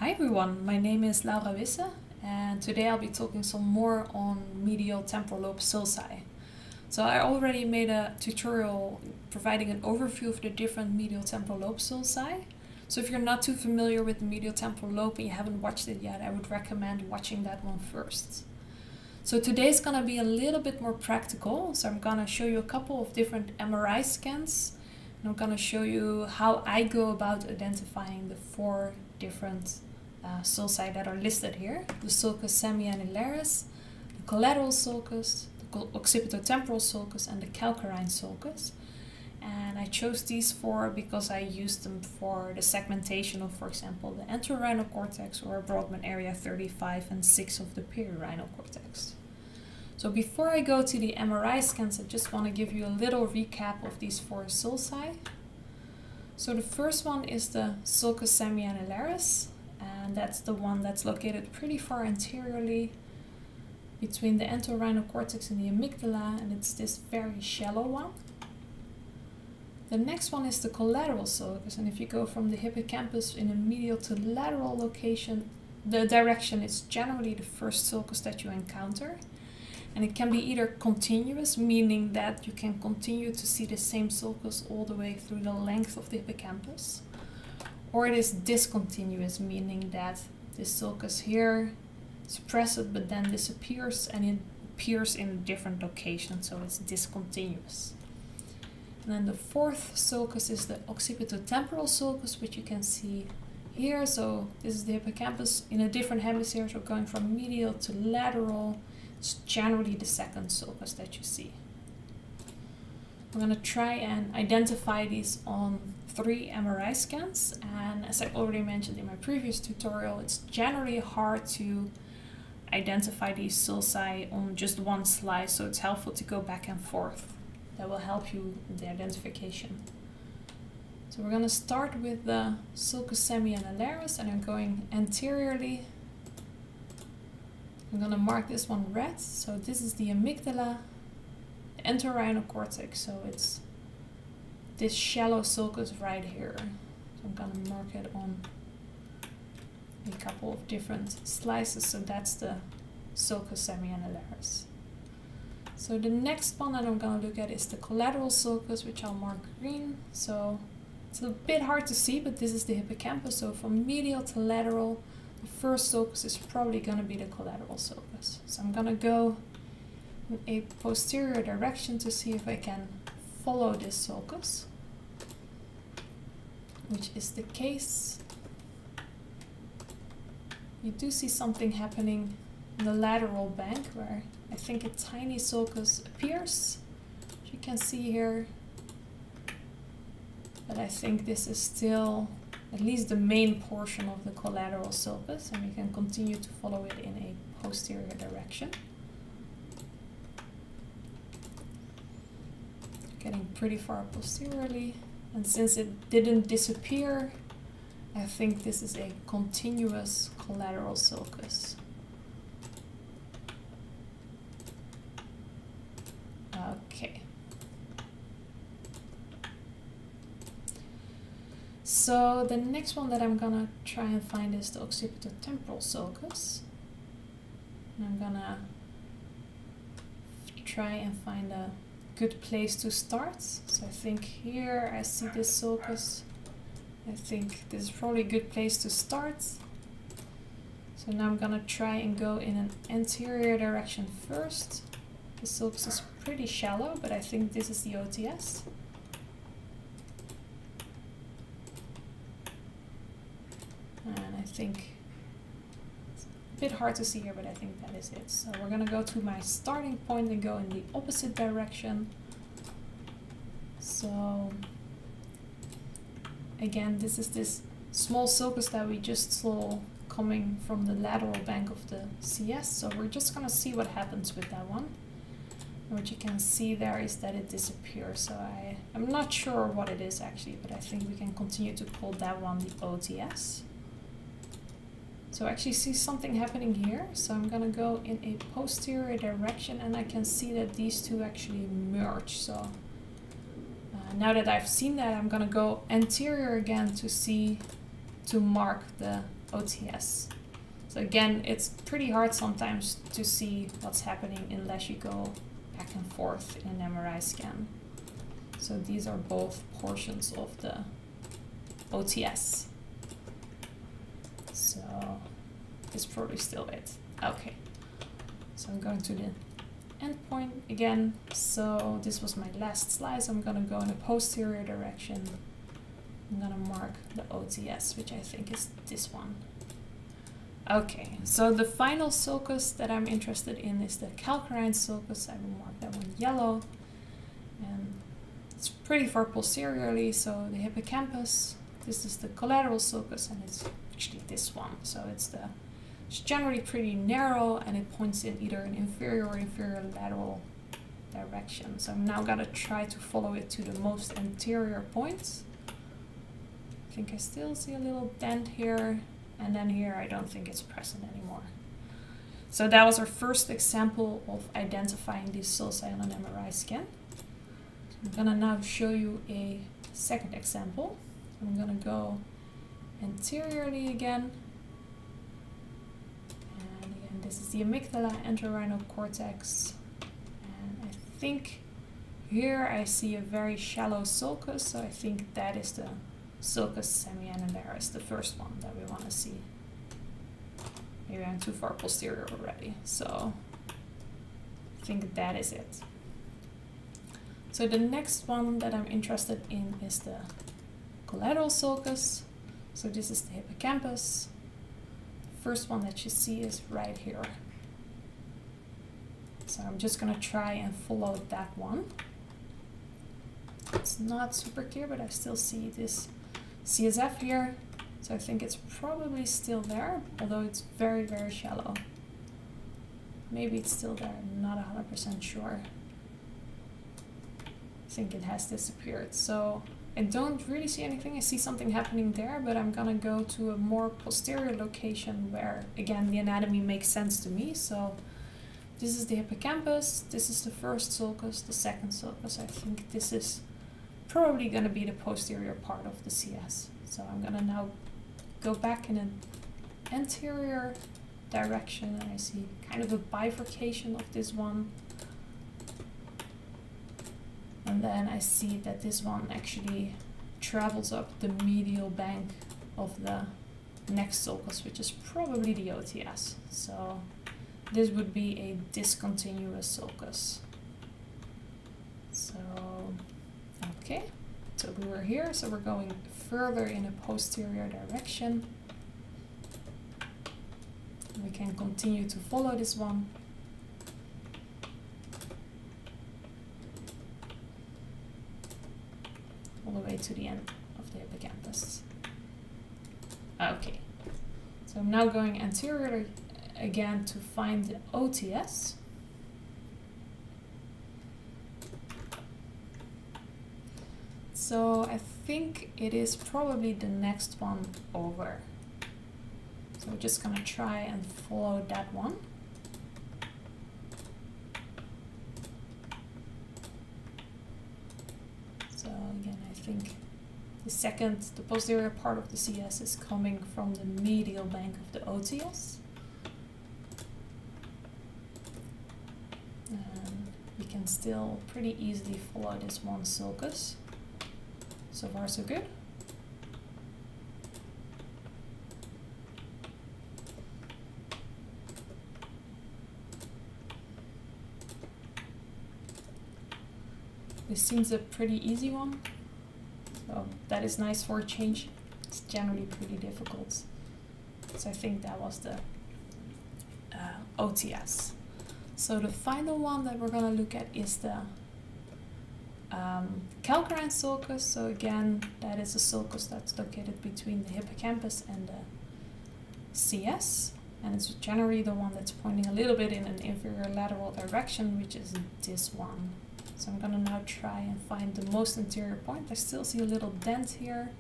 Hi everyone, my name is Laura Wisse and today I'll be talking some more on medial temporal lobe sulci. So I already made a tutorial providing an overview of the different medial temporal lobe sulci. So if you're not too familiar with the medial temporal lobe and you haven't watched it yet, I would recommend watching that one first. So today's gonna be a little bit more practical. So I'm gonna show you a couple of different MRI scans and I'm gonna show you how I go about identifying the four different sulci that are listed here: the sulcus semiannularis, the collateral sulcus, the occipitotemporal sulcus, and the calcarine sulcus. And I chose these four because I used them for the segmentation of, for example, the entorhinal cortex or Brodmann area 35 and 6 of the perirhinal cortex. So before I go to the MRI scans, I just want to give you a little recap of these four sulci. So the first one is the sulcus semiannularis, and that's the one that's located pretty far anteriorly between the entorhinal cortex and the amygdala, and it's this very shallow one. The next one is the collateral sulcus, and if you go from the hippocampus in a medial to lateral location, the direction is generally the first sulcus that you encounter. And it can be either continuous, meaning that you can continue to see the same sulcus all the way through the length of the hippocampus, or it is discontinuous, meaning that this sulcus here is present but then disappears and it appears in a different location, so it's discontinuous. And then the fourth sulcus is the occipitotemporal sulcus, which you can see here. So this is the hippocampus in a different hemisphere, so going from medial to lateral. It's generally the second sulcus that you see. I'm going to try and identify these on 3 MRI scans, and as I already mentioned in my previous tutorial, it's generally hard to identify these sulci on just one slice, so it's helpful to go back and forth. That will help you with the identification. So we're going to start with the sulcus semiannularis, and I'm going anteriorly. I'm going to mark this one red. So this is the amygdala, the entorhinal cortex, so it's this shallow sulcus right here. So I'm going to mark it on a couple of different slices, so that's the sulcus semiannularis. So the next one that I'm going to look at is the collateral sulcus, which I'll mark green. So it's a bit hard to see, but this is the hippocampus, so from medial to lateral, the first sulcus is probably going to be the collateral sulcus. So I'm going to go in a posterior direction to see if I can follow this sulcus, which is the case. You do see something happening in the lateral bank where I think a tiny sulcus appears, which you can see here. But I think this is still at least the main portion of the collateral sulcus, and we can continue to follow it in a posterior direction. Getting pretty far posteriorly, and since it didn't disappear, I think this is a continuous collateral sulcus. Okay. So the next one that I'm gonna try and find is the occipitotemporal sulcus. And I'm gonna try and find a good place to start. So I think here I see this sulcus. I think this is probably a good place to start. So now I'm gonna try and go in an anterior direction first. The sulcus is pretty shallow, but I think this is the OTS. And I think it's a bit hard to see here, but I think that is it. So we're going to go to my starting point and go in the opposite direction. So again, this is this small sulcus that we just saw coming from the lateral bank of the CS. So we're just going to see what happens with that one. And what you can see there is that it disappears. So I'm not sure what it is actually, but I think we can continue to call that one the OTS. So I actually see something happening here. So I'm going to go in a posterior direction, and I can see that these two actually merge. So now that I've seen that, I'm going to go anterior again to mark the OTS. So again, it's pretty hard sometimes to see what's happening unless you go back and forth in an MRI scan. So these are both portions of the OTS. So it's probably still it. Okay, so I'm going to the endpoint again. So this was my last slice. I'm gonna go in a posterior direction. I'm gonna mark the OTS, which I think is this one. Okay, so the final sulcus that I'm interested in is the calcarine sulcus. I will mark that one yellow. And it's pretty far posteriorly, so the hippocampus. This is the collateral sulcus, and it's actually this one. So it's generally pretty narrow, and it points in either an inferior or inferior lateral direction. So I'm now gonna try to follow it to the most anterior points. I think I still see a little dent here, and then here I don't think it's present anymore. So that was our first example of identifying these sulci on an MRI scan. I'm gonna now show you a second example. I'm gonna go anteriorly again. And again, this is the amygdala, entorhinal cortex. And I think here I see a very shallow sulcus, so I think that is the sulcus semiannularis, the first one that we want to see. Maybe I'm too far posterior already, so I think that is it. So the next one that I'm interested in is the collateral sulcus. So this is the hippocampus. The first one that you see is right here. So I'm just going to try and follow that one. It's not super clear, but I still see this CSF here. So I think it's probably still there, although it's very, very shallow. Maybe it's still there, I'm not 100% sure. I think it has disappeared. So I don't really see anything. I see something happening there, but I'm gonna go to a more posterior location where, again, the anatomy makes sense to me. So this is the hippocampus, this is the first sulcus, the second sulcus. I think this is probably gonna be the posterior part of the CS. So I'm gonna now go back in an anterior direction, and I see kind of a bifurcation of this one. And then I see that this one actually travels up the medial bank of the next sulcus, which is probably the OTS. So this would be a discontinuous sulcus. So, okay, so we were here, so we're going further in a posterior direction. We can continue to follow this one. All the way to the end of the hippocampus. Okay, so I'm now going anterior again to find the OTS. So I think it is probably the next one over. So we're just gonna try and follow that one. So again, I think the posterior part of the CS is coming from the medial bank of the OTS. And we can still pretty easily follow this one sulcus. So far, so good. This seems a pretty easy one, so that is nice for a change. It's generally pretty difficult. So I think that was the OTS. So the final one that we're going to look at is the calcarine sulcus. So again, that is a sulcus that's located between the hippocampus and the CS. And it's generally the one that's pointing a little bit in an inferior lateral direction, which is this one. So I'm gonna now try and find the most anterior point. I still see a little dent here.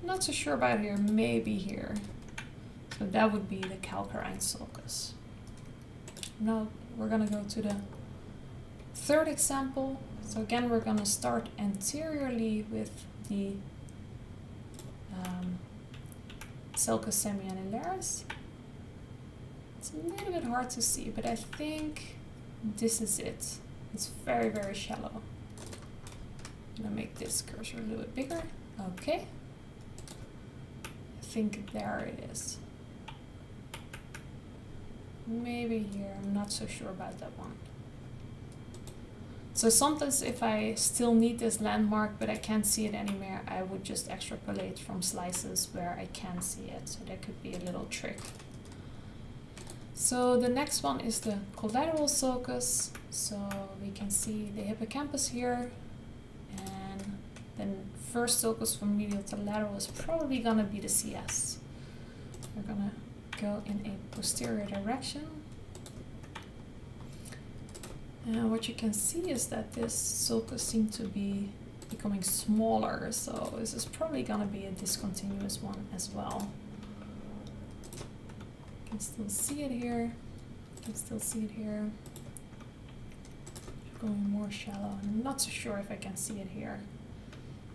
Not so sure about here, maybe here. So that would be the calcarine sulcus. Now we're gonna go to the third example. So again, we're gonna start anteriorly with the sulcus semiannularis. It's a little bit hard to see, but I think this is it. It's very, very shallow. I'm gonna make this cursor a little bit bigger. Okay. I think there it is. Maybe here, I'm not so sure about that one. So sometimes if I still need this landmark but I can't see it anymore, I would just extrapolate from slices where I can see it. So that could be a little trick. So the next one is the collateral sulcus. So we can see the hippocampus here, and then first sulcus from medial to lateral is probably gonna be the CS. We're gonna go in a posterior direction. And what you can see is that this sulcus seems to be becoming smaller, so this is probably gonna be a discontinuous one as well. You can still see it here. You can still see it here. Going more shallow. I'm not so sure if I can see it here.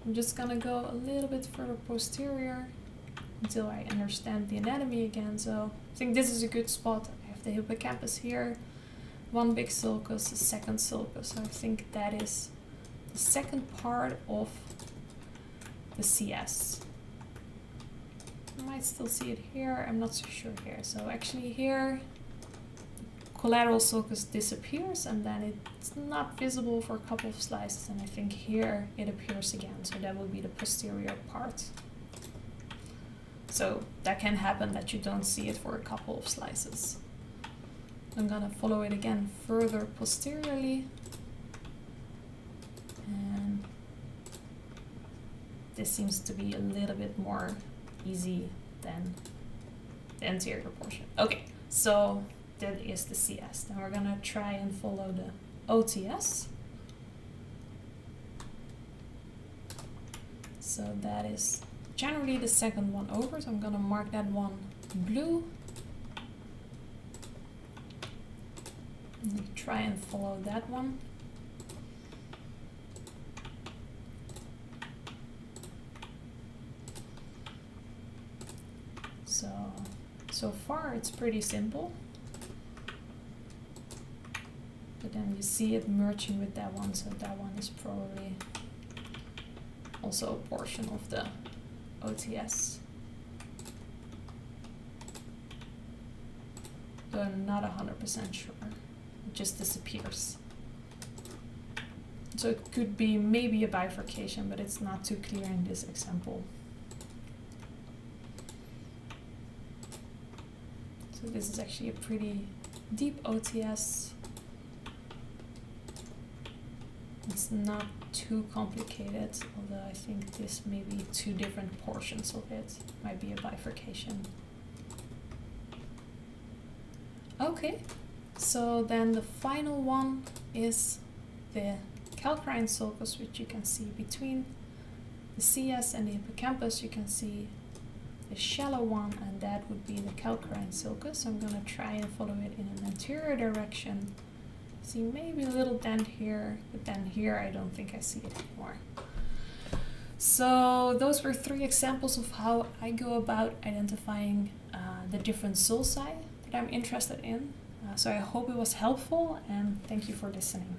I'm just gonna go a little bit further posterior until I understand the anatomy again. So I think this is a good spot. I have the hippocampus here. One big sulcus, a second sulcus. So I think that is the second part of the CS. I might still see it here. I'm not so sure here. So actually here, collateral sulcus disappears and then it's not visible for a couple of slices. And I think here it appears again. So that will be the posterior part. So that can happen that you don't see it for a couple of slices. I'm gonna follow it again further posteriorly, and this seems to be a little bit more easy than the anterior portion. Okay, so that is the CS. Then we're gonna try and follow the OTS. So that is generally the second one over, so I'm gonna mark that one blue. And try and follow that one. So far it's pretty simple. But then you see it merging with that one, so that one is probably also a portion of the OTS. But I'm not 100% sure. It just disappears. So it could be maybe a bifurcation, but it's not too clear in this example. So this is actually a pretty deep OTS. It's not too complicated, although I think this may be two different portions of it. Might be a bifurcation. Okay, so then the final one is the calcarine sulcus, which you can see between the CS and the hippocampus. You can see the shallow one, and that would be the calcarine sulcus. I'm gonna try and follow it in an anterior direction. See maybe a little dent here, but then here I don't think I see it anymore. So those were 3 examples of how I go about identifying the different sulci that I'm interested in. So I hope it was helpful, and thank you for listening.